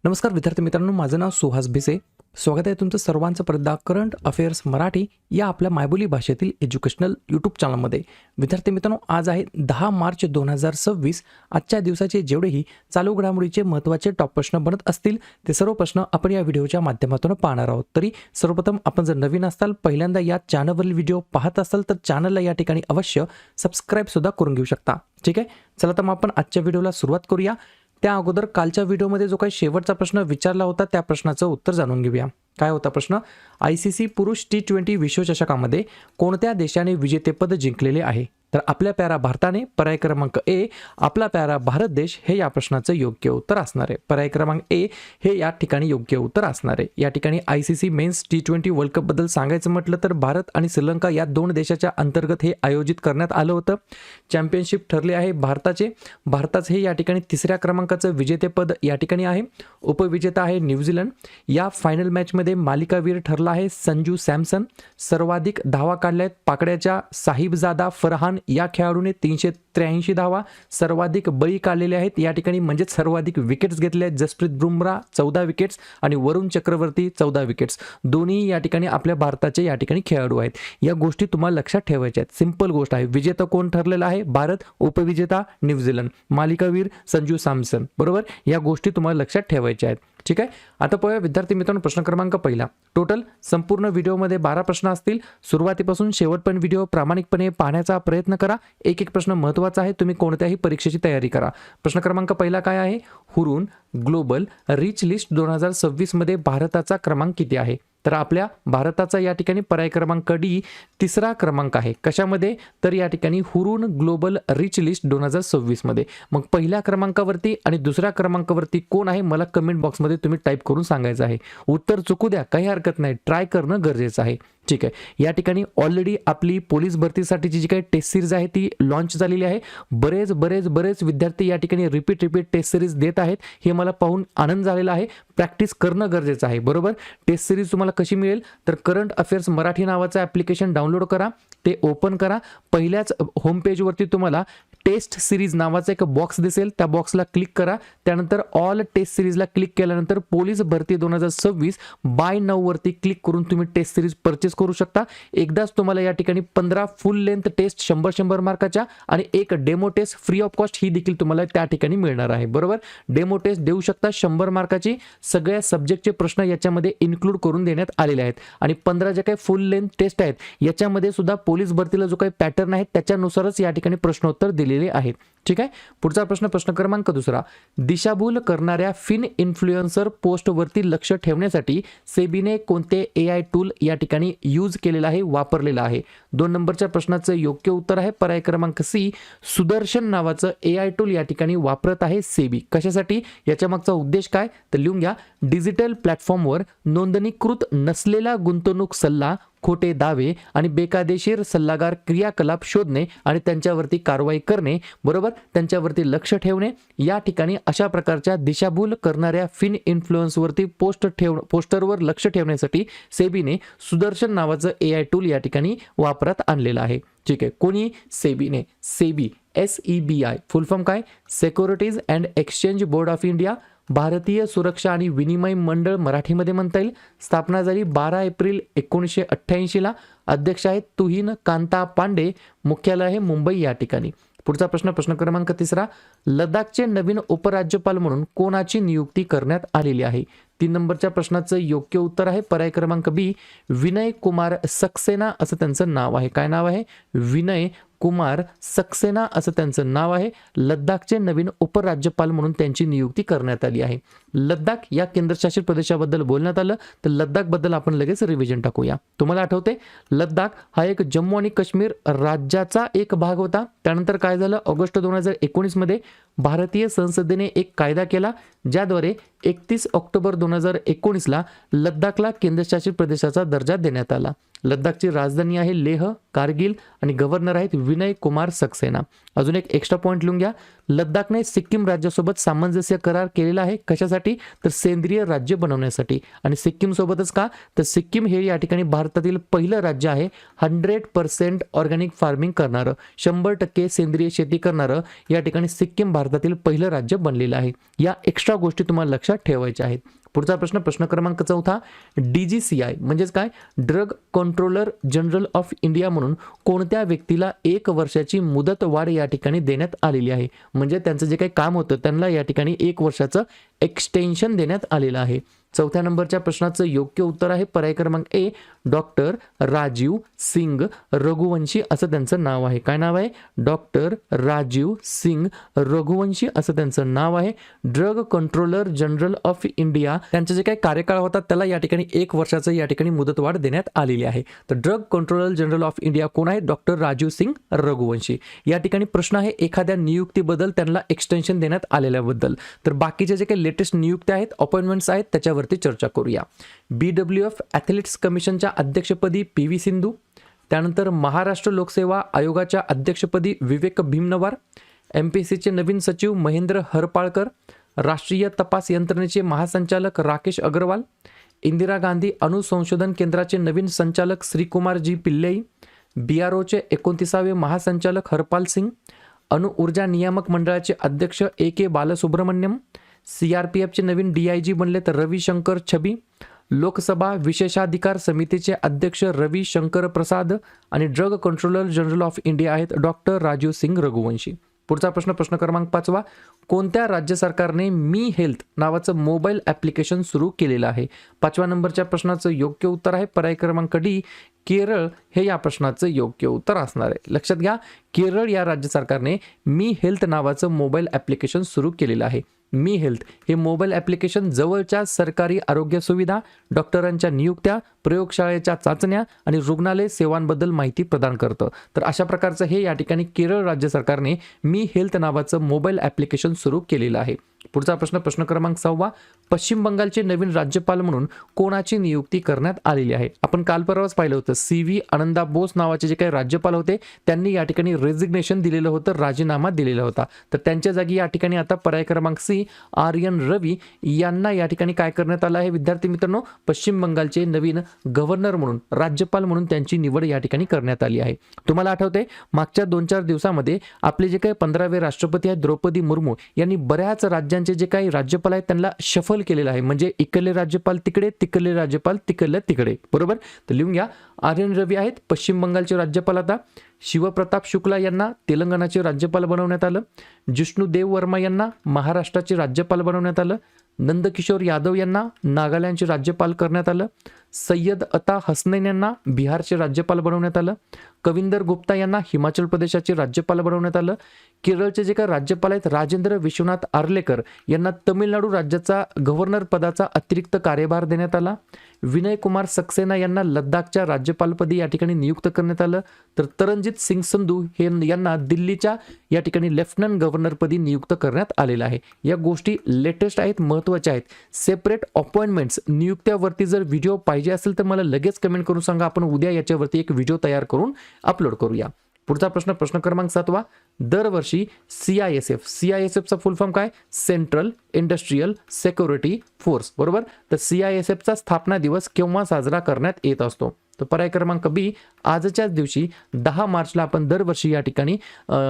नमस्कार विद्यार्थी मित्रांनो, माझं नाव सुहास भिसे. स्वागत आहे तुमचं सर्वांचं परत करंट अफेअर्स मराठी या आपल्या मायबोली भाषेतील एज्युकेशनल यूट्यूब चॅनलमध्ये. विद्यार्थी मित्रांनो, आज आहे 10 मार्च 2026. आजच्या दिवसाचे जेवढेही चालू घडामोडीचे महत्त्वाचे टॉप प्रश्न बनत असतील ते सर्व प्रश्न आपण या व्हिडिओच्या माध्यमातून पाहणार आहोत. तरी सर्वप्रथम आपण जर नवीन असाल, पहिल्यांदा या चॅनलवरील व्हिडिओ पाहत असाल तर चॅनलला या ठिकाणी अवश्य सबस्क्राईब सुद्धा करून घेऊ शकता. ठीक आहे, चला तर मग आपण आजच्या व्हिडिओला सुरुवात करूया. त्या अगोदर कालच्या व्हिडिओमध्ये जो काही शेवटचा प्रश्न विचारला होता त्या प्रश्नाचं उत्तर जाणून घेऊया. काय होता प्रश्न? ICC पुरुष T20 विश्वचषकामध्ये कोणत्या देशाने विजेतेपद जिंकलेले आहे? तर आपल्या प्यारा भारताने. पर्याय क्रमांक ए आपला प्यारा भारत देश हे या प्रश्नाचं योग्य उत्तर असणार आहे. पर्याय क्रमांक ए हे या ठिकाणी योग्य उत्तर असणार आहे. या ठिकाणी ICC men's T20 world cup बद्दल सांगायचं म्हटलं तर भारत आणि श्रीलंका या दोन देशाच्या अंतर्गत हे आयोजित करण्यात आलं होतं. चॅम्पियनशिप ठरले आहे भारताचे. भारताचे हे या ठिकाणी तिसऱ्या क्रमांकाचं विजेतेपद या ठिकाणी आहे. उपविजेता आहे न्यूझीलंड. या फायनल मॅचमध्ये मालिकावीर ठरला आहे संजू सॅमसन. सर्वाधिक धावा काढल्या आहेत पाकड्याच्या साहिबजादा फरहान या खेळाडूने 383 धावा. सर्वाधिक बळी काढलेले आहेत या ठिकाणी, म्हणजे सर्वाधिक विकेट्स घेतले आहेत जसप्रीत बुमराह 14 विकेट्स आणि वरुण चक्रवर्ती 14 विकेट्स. दोन्ही या ठिकाणी आपल्या भारताचे या ठिकाणी खेळाडू आहेत. या गोष्टी तुम्हाला लक्षात ठेवायच्या आहेत. सिंपल गोष्ट आहे. विजेता कोण ठरलेला आहे? भारत. उपविजेता न्यूझीलंड. मालिकावीर संजू सॅमसन. बरोबर, या गोष्टी तुम्हाला लक्षात ठेवायच्या आहेत. ठीक आहे, आता पाहूया विद्यार्थी मित्रांनो प्रश्न क्रमांक पहिला. टोटल संपूर्ण व्हिडिओमध्ये 12 प्रश्न असतील. सुरुवातीपासून शेवटपर्यंत व्हिडिओ प्रामाणिकपणे पाहण्याचा प्रयत्न करा. एक एक प्रश्न महत्त्वाचा आहे. तुम्ही कोणत्याही परीक्षेची तयारी करा. प्रश्न क्रमांक पहिला काय आहे? हुरून ग्लोबल रिच लिस्ट 2026 मध्ये भारताचा क्रमांक किती आहे? तर आपल्या भारताचा या ठिकाणी पर्याय क्रमांक डी तिसरा क्रमांक आहे. कशामध्ये? तर या ठिकाणी हुरून ग्लोबल रिच लिस्ट 2026 मध्ये. मग पहिल्या क्रमांकावरती आणि दुसऱ्या क्रमांकावरती कोण आहे मला कमेंट बॉक्समध्ये तुम्ही टाईप करून सांगायचं आहे. उत्तर चुकू द्या, काही हरकत नाही, ट्राय करणं गरजेचं आहे. ठीक आहे, या ठिकाणी ऑलरेडी आपली पोलीस भरतीसाठीची जी काही टेस्ट सिरीज आहे ती लॉन्च झालेली आहे. बरेच विद्यार्थी या ठिकाणी रिपीट टेस्ट सिरीज देत आहेत. हे मला पाहून आनंद झालेला आहे. प्रॅक्टिस करणं गरजेचं आहे. बरोबर, टेस्ट सिरीज तुम्हाला कशी मिळेल? तर करंट अफेअर्स मराठी नावाचं ॲप्लिकेशन डाउनलोड करा, ते ओपन करा. पहिल्याच होम पेजवरती तुम्हाला टेस्ट सिरीज नावाचा एक बॉक्स दिसेल. त्या बॉक्सला क्लिक करा. त्यानंतर ऑल टेस्ट सिरीजला क्लिक केल्यानंतर पोलीस भरती 2026 बाय नाऊ वरती क्लिक करून तुम्ही टेस्ट सिरीज परचेस करू शकता. एकदाच तुम्हाला या ठिकाणी 15 फुल लेंथ टेस्ट 100 मार्काच्या आणि एक demo test free of cost ही देखील तुम्हाला त्या ठिकाणी मिळणार आहे. बरोबर, डेमो टेस्ट देऊ शकता 100 मार्काची. सगळ्या सब्जेक्टचे प्रश्न याच्यामध्ये इन्क्लूड करून देण्यात आलेले आहेत. आणि 15 जे काही फुल लेंथ टेस्ट आहेत याच्यामध्ये सुद्धा पोलीस भरतीला जो काही पॅटर्न आहे त्याच्यानुसारच या ठिकाणी प्रश्नोत्तर दिलेले आहेत. ठीक आहे, पुढचा प्रश्न क्रमांक दुसरा. दिशाभूल करणाऱ्या फिन इन्फ्लुएन्सर पोस्टवरती लक्ष ठेवण्यासाठी सेबीने कोणते AI टूल या ठिकाणी यूज केलेला आहे, वापरलेला आहे? 2 नंबरच्या प्रश्नाचं योग्य उत्तर आहे पर्याय क्रमांक सी. सुदर्शन नावाचं AI टूल या ठिकाणी वापरत आहे सेबी. कशासाठी? याच्या मागचा उद्देश काय? तर लिहून घ्या. डिजिटल प्लॅटफॉर्मवर नोंदणीकृत नसलेला गुंतवणूक सल्ला, खोटे दावे आणि बेकायदेशीर सल्लागार क्रियाकलाप शोधणे आणि त्यांच्यावरती कारवाई करणे. बरोबर, त्यांच्यावरती लक्ष ठेवणे. या ठिकाणी अशा प्रकारच्या दिशाभूल करणाऱ्या फिन इन्फ्लुएन्सवरती पोस्टरवर लक्ष ठेवण्यासाठी सेबीने सुदर्शन नावाचं AI टूल या ठिकाणी वापरात आणलेलं आहे. ठीक आहे, कोणी? सेबीने. सेबी SEBI फुल फॉर्म काय? Securities and exchange board of India. भारतीय सुरक्षा आणि विनिमय मंडळ मराठीमध्ये म्हणता येईल. स्थापना झाली 12 एप्रिल 1988 ला. अध्यक्ष आहेत तुहीन कांता पांडे. मुख्यालय आहे मुंबई या ठिकाणी. पुढचा प्रश्न क्रमांक तिसरा. लडाखचे नवीन उपराज्यपाल म्हणून कोणाची नियुक्ती करण्यात आलेली आहे? 3 नंबरच्या प्रश्नाचं योग्य उत्तर आहे पर्याय क्रमांक बी. विनय कुमार सक्सेना असं त्यांचं नाव आहे. काय नाव आहे? विनय कुमार सक्सेना असं त्यांचं नाव आहे. लडाखचे नवीन उपराज्यपाल म्हणून त्यांची नियुक्ती करण्यात आली आहे. लडाख या केंद्रशासित प्रदेशाबद्दल बोलण्यात आलं तर लडाखबद्दल आपण लगेच रिव्हिजन टाकूया. तुम्हाला आठवते लडाख हा एक जम्मू आणि काश्मीर राज्याचा एक भाग होता. त्यानंतर काय झालं? ऑगस्ट 2019 मध्ये भारतीय संसदेने एक कायदा केला ज्याद्वारे 31 ऑक्टोबर 2019 ला लडाखला केंद्रशासित प्रदेशाचा दर्जा देण्यात आला. लडाखची राजधानी आहे लेह, कारगिल आणि गव्हर्नर आहेत विनय कुमार सक्सेना. अजून एक एक्स्ट्रा पॉइंट लिहून घ्या. लद्दाखने सिक्कीम राज्यासोबत सामंजस्य करार केलेला आहे. कशासाठी? तर सेंद्रिय राज्य बनवण्यासाठी. आणि सिक्कीम सोबतच का? तर सिक्कीम हे या ठिकाणी भारतातील पहिलं राज्य आहे 100% ऑर्गॅनिक फार्मिंग करणारं, 100% सेंद्रिय शेती करणारं या ठिकाणी सिक्कीम भारतातील पहिलं राज्य बनलेलं आहे. या एक्स्ट्रा गोष्टी तुम्हाला लक्षात ठेवायच्या आहेत. पुढचा प्रश्न क्रमांक 4, DGCI म्हणजेच काय? Drug controller general of India म्हणून कोणत्या व्यक्तीला 1 वर्षाची मुदत वाढ या ठिकाणी देण्यात आलेली आहे. म्हणजे त्यांचं जे काही काम होतं त्यांना या ठिकाणी 1 वर्षाचं एक्सटेन्शन देण्यात आलेलं आहे. 4थ्या नंबरच्या प्रश्नाचं योग्य उत्तर आहे पर्याय क्रमांक ए, डॉक्टर राजीव सिंग रघुवंशी असं त्यांचं नाव आहे. काय नाव आहे? डॉक्टर राजीव सिंग रघुवंशी असं त्यांचं नाव आहे. Drug controller general of India त्यांचा जे काही कार्यकाळ होता त्याला या ठिकाणी 1 वर्षाचं या ठिकाणी मुदतवाढ देण्यात आलेली आहे. तर drug controller general of India कोण आहे? डॉक्टर राजीव सिंग रघुवंशी. या ठिकाणी प्रश्न आहे एखाद्या नियुक्तीबद्दल त्यांना एक्सटेन्शन देण्यात आलेल्याबद्दल. तर बाकीचे जे काही लेटेस्ट नियुक्त्या आहेत, अपॉइंटमेंट्स आहेत त्याच्यावरती चर्चा करूया. BWF ॲथलेटिक्स कमिशनच्या अध्यक्षपदी PV सिंधू, त्यानंतर महाराष्ट्र लोकसेवा आयोगाच्या अध्यक्षपदी विवेक भीमनवार, MPSCचे नवीन सचिव महेंद्र हरपाळकर, राष्ट्रीय तपास यंत्रणेचे महासंचालक राकेश अग्रवाल, इंदिरा गांधी अणु संशोधन केंद्राचे नवीन संचालक श्रीकुमार जी पिल्लई, BROचे 29वे महासंचालक हरपाल सिंग, अणु ऊर्जा नियामक मंडळाचे अध्यक्ष AK बालसुब्रमण्यम, CRPFचे नवीन DIG बनले तर रविशंकर छबी, लोकसभा विशेषाधिकार समितीचे अध्यक्ष रवी शंकर प्रसाद आणि drug controller general of India आहेत डॉक्टर राजीव सिंग रघुवंशी. पुढचा प्रश्न क्रमांक 5, कोणत्या राज्य सरकारने मी हेल्थ नावाचं मोबाईल ॲप्लिकेशन सुरू केलेलं आहे? 5व्या नंबरच्या प्रश्नाचं योग्य उत्तर आहे पर्याय क्रमांक डी, केरळ हे या प्रश्नाचं योग्य उत्तर असणार आहे. लक्षात घ्या, केरळ या राज्य सरकारने मी हेल्थ नावाचं मोबाईल ॲप्लिकेशन सुरू केलेलं आहे. मी हेल्थ हे मोबाईल ॲप्लिकेशन जवळच्या सरकारी आरोग्य सुविधा, डॉक्टरांच्या नियुक्त्या, प्रयोगशाळेच्या चाचण्या आणि रुग्णालय सेवांबद्दल माहिती प्रदान करतं. तर अशा प्रकारचं हे या ठिकाणी केरळ राज्य सरकारने मी हेल्थ नावाचं मोबाईल ॲप्लिकेशन सुरू केलेलं आहे. पुढचा प्रश्न क्रमांक 6, पश्चिम बंगालचे नवीन राज्यपाल म्हणून कोणाची नियुक्ती करण्यात आलेली आहे? आपण काल परवाच पाहिलं होतं CV आनंदा बोस नावाचे जे काही राज्यपाल होते त्यांनी या ठिकाणी रेझिग्नेशन दिलेलं होतं, राजीनामा दिलेला होता. तर त्यांच्या जागी या ठिकाणी आता पर्याय क्रमांक C, RN रवी यांना या ठिकाणी काय करण्यात आलं आहे? विद्यार्थी मित्रांनो, पश्चिम बंगालचे नवीन गव्हर्नर म्हणून, राज्यपाल म्हणून त्यांची निवड या ठिकाणी करण्यात आली आहे. तुम्हाला आठवते मागच्या 2-4 दिवसामध्ये आपले जे काही 15वे राष्ट्रपती आहेत द्रौपदी मुर्मू यांनी बऱ्याच राज्यांचे जे काही राज्यपाल आहेत त्यांना शफल केलेलं आहे. म्हणजे इकडले राज्यपाल तिकडे, तिकडले राज्यपाल तिकडे, बरोबर? तर लिहून घ्या, RN रवी आहेत पश्चिम बंगालचे राज्यपाल. आता शिवप्रताप शुक्ला यांना तेलंगणाचे राज्यपाल बनवण्यात आलं, जिष्णुदेव वर्मा यांना महाराष्ट्राचे राज्यपाल बनवण्यात आलं, नंदकिशोर यादव यांना नागालँडचे राज्यपाल करण्यात आलं, सय्यद अता हसनैन यांना बिहारचे राज्यपाल बनवण्यात आलं, कविंदर गुप्ता यांना हिमाचल प्रदेशाचे राज्यपाल बनवण्यात आलं, केरळचे जे काही राज्यपाल आहेत राजेंद्र विश्वनाथ आर्लेकर यांना तमिळनाडू राज्याचा गव्हर्नर पदाचा अतिरिक्त कार्यभार देण्यात आला, विनय कुमार सक्सेना यांना लद्दाखच्या राज्यपालपदी या ठिकाणी नियुक्त करण्यात आलं, तर तरनजीत सिंग संधू हे यांना दिल्लीच्या या ठिकाणी लेफ्टनंट गव्हर्नरपदी नियुक्त करण्यात आलेलं आहे. या गोष्टी लेटेस्ट आहेत, महत्त्वाच्या आहेत. सेपरेट अपॉइंटमेंट्स नियुक्त्यावरती जर व्हिडिओ पाहिजे असेल तर मला लगेच कमेंट करून सांगा, आपण उद्या याच्यावरती एक व्हिडिओ तयार करून अपलोड करूया. पुढचा प्रश्न क्रमांक 7, दरवर्षी CISFचा फुल फॉर्म काय? सेंट्रल इंडस्ट्रियल सिक्युरिटी फोर्स, बरोबर? तर CISFचा स्थापना दिवस केव्हा साजरा करण्यात येत असतो? तर पर्याय क्रमांक बी, आजच्याच दिवशी 10 मार्चला आपण दरवर्षी या ठिकाणी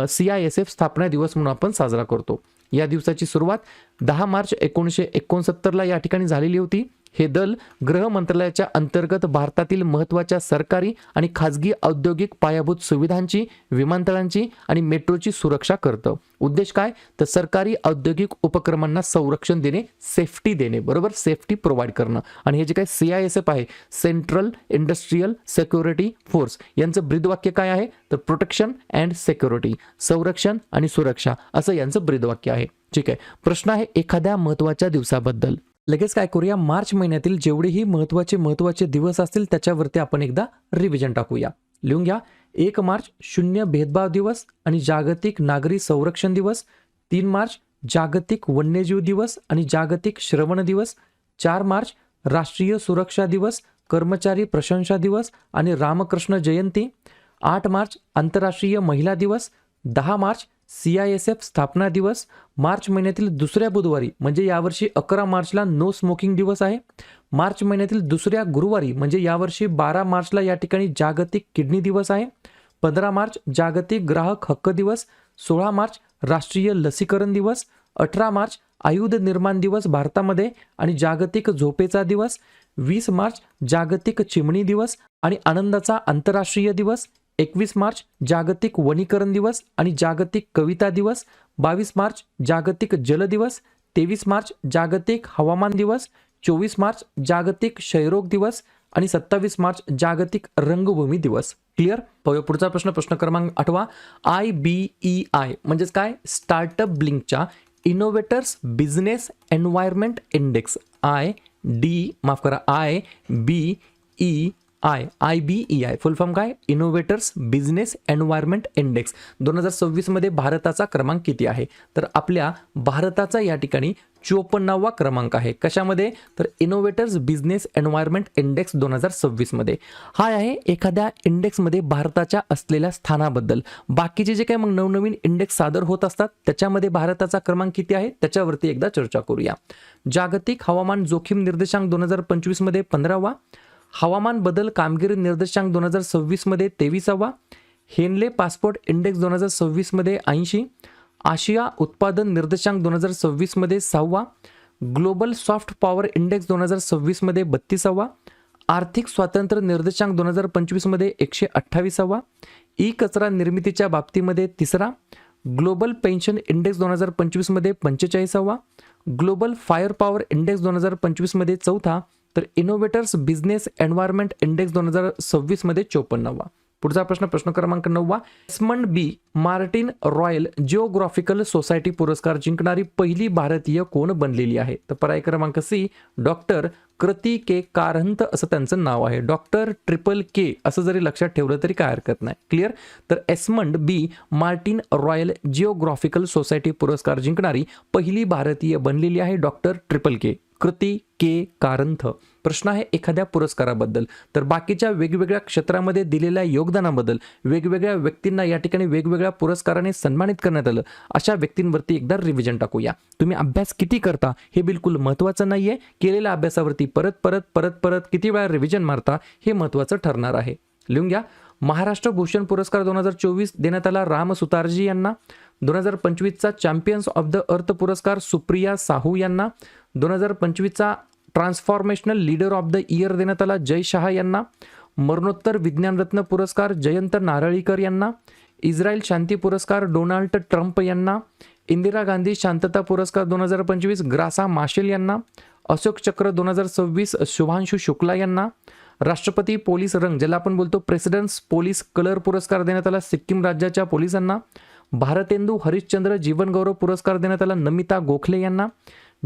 CISF स्थापना दिवस म्हणून आपण साजरा करतो. या दिवसाची सुरुवात 10 मार्च 1969ला या ठिकाणी झालेली होती. हे दल गृह मंत्रालयाच्या अंतर्गत भारतातील महत्त्वाच्या सरकारी आणि खाजगी औद्योगिक पायाभूत सुविधांची, विमानतळांची आणि मेट्रोची सुरक्षा करतं. उद्देश काय? तर सरकारी औद्योगिक उपक्रमांना संरक्षण देणे, सेफ्टी देणे, बरोबर? सेफ्टी प्रोव्हाइड करणं. आणि हे जे काही CISF आहे, सेंट्रल इंडस्ट्रियल सिक्युरिटी फोर्स, यांचं ब्रीदवाक्य काय आहे? तर प्रोटेक्शन अँड सिक्युरिटी, संरक्षण आणि सुरक्षा असं यांचं ब्रीदवाक्य आहे. ठीक आहे. प्रश्न आहे एखाद्या महत्त्वाच्या दिवसाबद्दल. लगेच काय करूया, मार्च महिन्यातील जेवढेही महत्त्वाचे दिवस असतील त्याच्यावरती आपण एकदा रिव्हिजन टाकूया. लिहून घ्या, 1 मार्च शून्य भेदभाव दिवस आणि जागतिक नागरी संरक्षण दिवस, 3 मार्च जागतिक वन्यजीव दिवस आणि जागतिक श्रवण दिवस, 4 मार्च राष्ट्रीय सुरक्षा दिवस, कर्मचारी प्रशंसा दिवस आणि रामकृष्ण जयंती, 8 मार्च आंतरराष्ट्रीय महिला दिवस, 10 मार्च CISF स्थापना दिवस, मार्च महिन्यातील दुसऱ्या बुधवारी म्हणजे यावर्षी 11 मार्चला नो स्मोकिंग दिवस आहे. मार्च महिन्यातील दुसऱ्या गुरुवारी म्हणजे यावर्षी 12 मार्चला या ठिकाणी जागतिक किडनी दिवस आहे. 15 मार्च जागतिक ग्राहक हक्क दिवस, 16 मार्च राष्ट्रीय लसीकरण दिवस, 18 मार्च आयुध निर्माण दिवस भारतामध्ये आणि जागतिक झोपेचा दिवस, 20 मार्च जागतिक चिमणी दिवस आणि आनंदाचा आंतरराष्ट्रीय दिवस, 21 मार्च जागतिक वनीकरण दिवस आणि जागतिक कविता दिवस, 22 मार्च जागतिक जल दिवस, 23 मार्च जागतिक हवामान दिवस, 24 मार्च जागतिक क्षयरोग दिवस आणि 27 मार्च जागतिक रंगभूमी दिवस. क्लिअर? पुढचा प्रश्न क्रमांक 8 IBEI म्हणजेच काय? स्टार्टअप ब्लिंकच्या innovators business environment index IBEI full form काय? इनोव्हेटर्स बिझनेस एन्व्हायरमेंट इंडेक्स 2026 मध्ये भारताचा क्रमांक किती आहे? तर आपल्या भारताचा या ठिकाणी 54वा क्रमांक आहे. कशामध्ये? तर इनोव्हेटर्स बिझनेस एन्व्हायरमेंट इंडेक्स 2026 मध्ये. हा आहे एखाद्या इंडेक्समध्ये भारताच्या असलेल्या स्थानाबद्दल. बाकीचे जे काही मग नवनवीन इंडेक्स सादर होत असतात त्याच्यामध्ये भारताचा क्रमांक किती आहे त्याच्यावरती एकदा चर्चा करूया. जागतिक हवामान जोखीम निर्देशांक 2025 मध्ये 15वा, हवामान बदल कामगिरी निर्देशांक 2026 मध्ये 23वा, हेनले पासपोर्ट इंडेक्स 2026 मध्ये 80, आशिया उत्पादन निर्देशांक 2026 मध्ये 6वा, ग्लोबल सॉफ्ट पॉवर इंडेक्स 2026 मध्ये 32वा, आर्थिक स्वातंत्र्य निर्देशांक 2025 मध्ये 128वा, ई कचरा निर्मितीच्या बाबतीमध्ये 3रा, ग्लोबल पेन्शन इंडेक्स 2025 मध्ये 45वा, ग्लोबल फायर पॉवर इंडेक्स 2025 मध्ये 4था, तर इनोव्हेटर्स बिझनेस एन्व्हायरमेंट इंडेक्स 2026 मध्ये 54वा. पुढचा प्रश्न क्रमांक 9 एस्मंड बी मार्टिन रॉयल जिओग्राफिकल सोसायटी पुरस्कार जिंकणारी पहिली भारतीय कोण बनलेली आहे? तर पर्याय क्रमांक सी डॉक्टर कृती के कारंत असं त्यांचं नाव आहे. डॉक्टर ट्रिपल के असं जरी लक्षात ठेवलं तरी काय हरकत नाही. क्लिअर? तर एस्मंड बी मार्टिन रॉयल जिओग्राफिकल सोसायटी पुरस्कार जिंकणारी पहिली भारतीय बनलेली आहे डॉक्टर ट्रिपल के कृती के कारंथ. प्रश्न आहे एखाद्या पुरस्काराबद्दल. तर बाकीच्या वेगवेगळ्या क्षेत्रामध्ये दिलेल्या योगदानाबद्दल वेगवेगळ्या व्यक्तींना या ठिकाणी वेगवेगळ्या पुरस्काराने सन्मानित करण्यात आलं. अशा व्यक्तींवरती एकदा रिव्हिजन टाकूया. तुम्ही अभ्यास किती करता हे बिलकुल महत्त्वाचं नाहीये. केलेल्या अभ्यासावरती परत किती वेळा रिव्हिजन मारता हे महत्त्वाचं ठरणार आहे. लिहून घ्या. महाराष्ट्र भूषण पुरस्कार 2024 देण्यात आला राम सुतारजी यांना. 2025चा चॅम्पियन्स ऑफ द अर्थ पुरस्कार सुप्रिया साहू यांना. 2025चा ट्रान्सफॉर्मेशनल लीडर ऑफ द इयर देण्यात आला जय शहा यांना. मरणोत्तर विज्ञान रत्न पुरस्कार जयंत नारळीकर यांना. इस्रायल शांती पुरस्कार डोनाल्ड ट्रम्प यांना. इंदिरा गांधी शांतता पुरस्कार 2025 ग्रासा माशेल यांना. अशोक चक्र 2026 शुभांशु शुक्ला यांना. राष्ट्रपती पोलीस रंग ज्याला आपण बोलतो प्रेसिडेंट्स पोलीस कलर पुरस्कार देण्यात आला सिक्कीम राज्याच्या पोलिसांना. भारतेंदू हरिश्चंद्र जीवन गौरव पुरस्कार देण्यात आला नमिता गोखले यांना.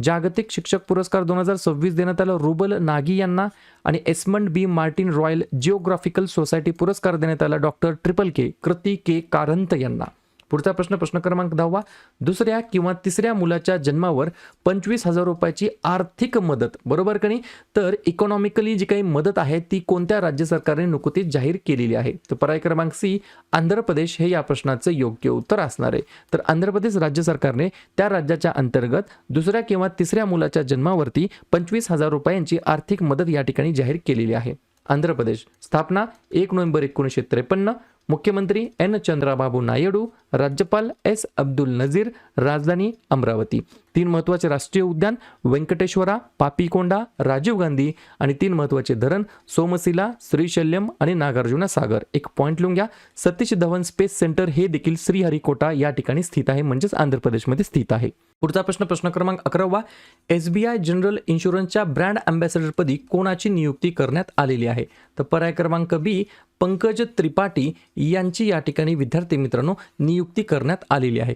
जागतिक शिक्षक पुरस्कार 2026 देण्यात आला रुबल नागी यांना. आणि एस्मंड बी मार्टिन रॉयल जिओग्राफिकल सोसायटी पुरस्कार देण्यात आला डॉक्टर ट्रिपल के कृती के कारंत यांना. पुढचा प्रश्न क्रमांक 10 दुसऱ्या किंवा तिसऱ्या मुलाच्या जन्मावर 25,000 रुपयाची आर्थिक मदत बरोबर का नाही? तर इकॉनॉमिकली जी काही मदत आहे ती कोणत्या राज्य सरकारने नुकतीच जाहीर केलेली आहे? तर पर्याय क्रमांक सी आंध्र प्रदेश हे या प्रश्नाचं योग्य उत्तर असणार आहे. तर आंध्र प्रदेश राज्य सरकारने त्या राज्याच्या अंतर्गत दुसऱ्या किंवा तिसऱ्या मुलाच्या जन्मावरती 25,000 रुपयांची आर्थिक मदत या ठिकाणी जाहीर केलेली आहे. आंध्र प्रदेश. स्थापना 1 नोव्हेंबर 1953. मुख्यमंत्री एन चंद्राबाबू नायडू. राज्यपाल एस अब्दुल नजीर. राजधानी अमरावती. 3 महत्त्वाचे राष्ट्रीय उद्यान व्यंकटेश्वरा, पापीकोंडा, राजीव गांधी आणि 3 महत्त्वाचे धरण सोमशिला, श्रीशैल्यम आणि नागार्जुना सागर. एक पॉईंट लिहून घ्या. सतीश धवन स्पेस सेंटर हे देखील श्रीहरिकोटा या ठिकाणी स्थित आहे म्हणजेच आंध्र प्रदेशमध्ये स्थित आहे. पुढचा प्रश्न क्रमांक 11 SBI जनरल इन्शुरन्सच्या ब्रँड अँबॅसेडरपदी कोणाची नियुक्ती करण्यात आलेली आहे? तर पर्याय क्रमांक बी पंकज त्रिपाठी यांची या ठिकाणी विद्यार्थी मित्रांनो नियुक्ती करण्यात आलेली आहे.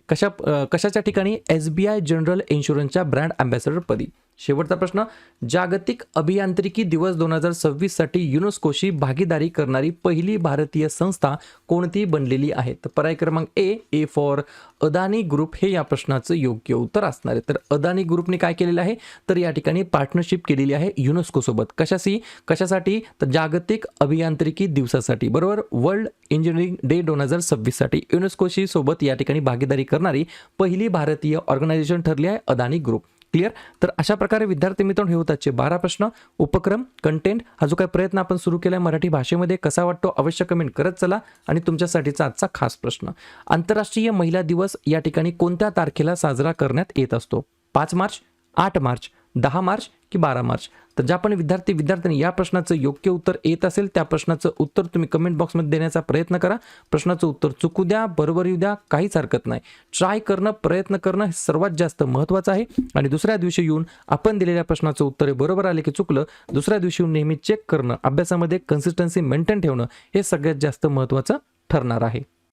कशाच्या ठिकाणी? SBI जनरल इन्शुरन्सच्या ब्रँड अँबॅसेडर पदी. शेवटचा प्रश्न, जागतिक अभियांत्रिकी दिवस 2026 साठी युनेस्कोशी भागीदारी करणारी पहिली भारतीय संस्था कोणती बनलेली आहे? तर पर्याय क्रमांक ए फॉर अदानी ग्रुप हे या प्रश्नाचं योग्य उत्तर असणार आहे. तर अदानी ग्रुपने काय केलेलं आहे, तर या ठिकाणी पार्टनरशिप केलेली आहे युनेस्को सोबत. कशासाठी? तर जागतिक अभियांत्रिकी दिवसासाठी, बरोबर, वर्ल्ड इंजिनिअरिंग डे 2026 साठी युनेस्कोशी सोबत या ठिकाणी भागीदारी करणारी पहिली भारतीय ऑर्गनायझेशन ठरली आहे अदानी ग्रुप. क्लिअर? तर अशा प्रकारे विद्यार्थी मित्रांनो हे होतात 12 प्रश्न. उपक्रम, कंटेंट, हा जो काही प्रयत्न आपण सुरू केलाय मराठी भाषेमध्ये कसा वाटतो अवश्य कमेंट करत चला. आणि तुमच्यासाठीचा आजचा खास प्रश्न, आंतरराष्ट्रीय महिला दिवस या ठिकाणी कोणत्या तारखेला साजरा करण्यात येत असतो? 5 मार्च, 8 मार्च, 10 मार्च की 12 मार्च? तर ज्या पण विद्यार्थ्यांनी या प्रश्नाचं योग्य उत्तर येत असेल त्या प्रश्नाचं उत्तर तुम्ही कमेंट बॉक्समध्ये देण्याचा प्रयत्न करा. प्रश्नाचं उत्तर चुकू द्या, बरोबर येऊ द्या, काहीच हरकत नाही. ट्राय करणं, प्रयत्न करणं हे सर्वात जास्त महत्त्वाचं आहे. आणि दुसऱ्या दिवशी येऊन आपण दिलेल्या प्रश्नाचं उत्तर बरोबर आले की चुकलं, दुसऱ्या दिवशी येऊन नेहमी चेक करणं, अभ्यासामध्ये कन्सिस्टन्सी मेंटेन ठेवणं हे सगळ्यात जास्त महत्त्वाचं ठरणार आहे.